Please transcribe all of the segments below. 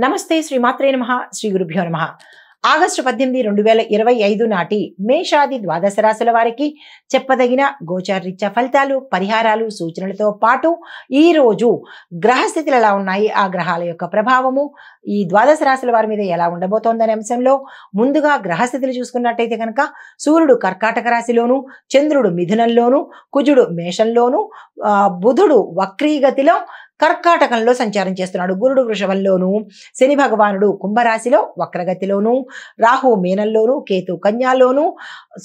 నమస్తే శ్రీమాత్రే నమః శ్రీ గురుభ్యో నమః. ఆగస్టు 18, 2025 నాటి మేషాది ద్వాదశ రాశుల వారికి చెప్పదగిన గోచారరీత్యా ఫలితాలు, పరిహారాలు, సూచనలతో పాటు ఈ రోజు గ్రహస్థితులు ఎలా ఉన్నాయి, ఆ గ్రహాల యొక్క ప్రభావము ఈ ద్వాదశ రాశుల వారి మీద ఎలా ఉండబోతోందనే అంశంలో ముందుగా గ్రహస్థితులు చూసుకున్నట్టయితే కనుక సూర్యుడు కర్కాటక రాశిలోను, చంద్రుడు మిథునంలోను, కుజుడు మేషంలోను, బుధుడు వక్రీగతిలో కర్కాటకంలో సంచారం చేస్తున్నాడు. గురుడు వృషభంలోను, శని భగవానుడు కుంభరాశిలో వక్రగతిలోను, రాహు మీనంలోను, కేతు కన్యాలోను,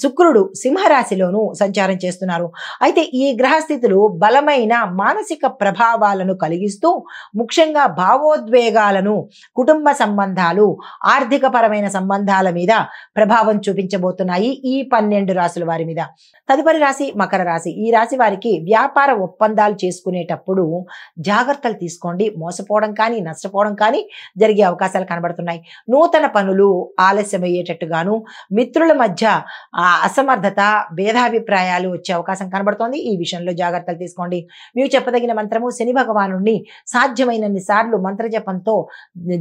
శుక్రుడు సింహరాశిలోను సంచారం చేస్తున్నారు. అయితే ఈ గ్రహస్థితులు బలమైన మానసిక ప్రభావాలను కలిగిస్తూ ముఖ్యంగా భావోద్వేగాలను, కుటుంబ సంబంధాలు, ఆర్థిక పరమైన సంబంధాల మీద ప్రభావం చూపించబోతున్నాయి ఈ 12 రాశుల వారి మీద. తదుపరి రాశి మకర రాశి. ఈ రాశి వారికి వ్యాపార ఒప్పందాలు చేసుకునేటప్పుడు జాగ్రత్తలు తీసుకోండి. మోసపోవడం కానీ, నష్టపోవడం కానీ జరిగే అవకాశాలు కనబడుతున్నాయి. నూతన పనులు ఆలస్యమయ్యేటట్టుగాను, మిత్రుల మధ్య అసమర్థత, భేదాభిప్రాయాలు వచ్చే అవకాశం కనబడుతోంది. ఈ విషయంలో జాగ్రత్తలు తీసుకోండి. మీకు చెప్పదగిన మంత్రము శని భగవానుడిని సాధ్యమైనన్ని సార్లు మంత్రజపంతో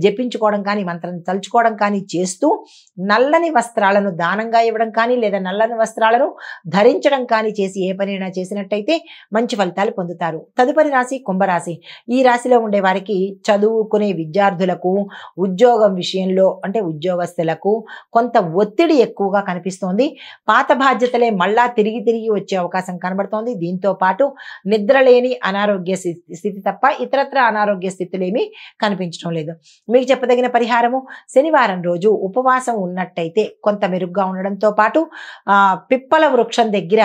జపించుకోవడం కానీ, మంత్రం తలుచుకోవడం కానీ చేస్తూ నల్లని వస్త్రాలను దానంగా ఇవ్వడం కానీ, లేదా నల్లని వస్త్రాలను ధరించడం కానీ చేసి ఏ పనైనా చేసినట్టయితే మంచి ఫలితాలు పొందుతారు. తదుపరి రాశి కుంభరాశి. ఈ రాశిలో ఉండే వారికి చదువుకునే విద్యార్థులకు, ఉద్యోగం విషయంలో అంటే ఉద్యోగస్తులకు కొంత ఒత్తిడి ఎక్కువగా కనిపిస్తోంది. పాత బాధ్యతలే మళ్ళా తిరిగి వచ్చే అవకాశం కనబడుతోంది. దీంతో పాటు నిద్రలేని అనారోగ్య స్థితి తప్ప ఇతరత్ర అనారోగ్య స్థితులు ఏమీ కనిపించడం లేదు. మీకు చెప్పదగిన పరిహారము శనివారం రోజు ఉపవాసం ఉన్నట్టయితే కొంత మెరుగ్గా ఉండడంతో పాటు పిప్పల వృక్షం దగ్గర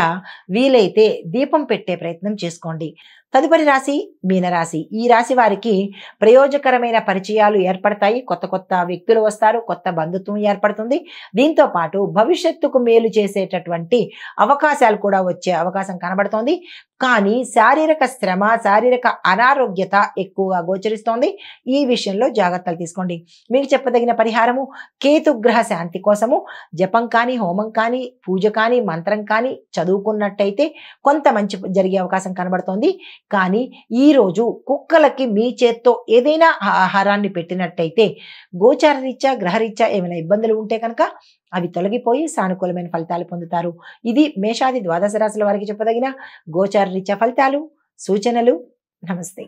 వీలైతే దీపం పెట్టే ప్రయత్నం చేసుకోండి. తదుపరి రాశి మీనరాశి. ఈ రాశి వారికి ప్రయోజకరమైన పరిచయాలు ఏర్పడతాయి. కొత్త వ్యక్తులు వస్తారు. కొత్త బంధుత్వం ఏర్పడుతుంది. దీంతో పాటు భవిష్యత్తుకు మేలు చేసేటటువంటి అవకాశాలు కూడా వచ్చే అవకాశం కనబడుతోంది. కానీ శారీరక శ్రమ, శారీరక అనారోగ్యత ఎక్కువగా గోచరిస్తోంది. ఈ విషయంలో జాగ్రత్తలు తీసుకోండి. మీకు చెప్పదగిన పరిహారము కేతుగ్రహ శాంతి కోసము జపం కానీ, హోమం కానీ, పూజ కానీ, మంత్రం కానీ చదువుకున్నట్టయితే కొంత మంచి జరిగే అవకాశం కనబడుతోంది. కానీ ఈరోజు కుక్కలకి మీ చేత్తో ఏదైనా ఆహారాన్ని పెట్టినట్టయితే గోచారరీత్యా, గ్రహరీత్యా ఏమైనా ఇబ్బందులు ఉంటే కనుక అవి తొలగిపోయి సానుకూలమైన ఫలితాలు పొందుతారు. ఇది మేషాది ద్వాదశ రాశుల వారికి చెప్పదగిన గోచారరీత్యా ఫలితాలు, సూచనలు. నమస్తే.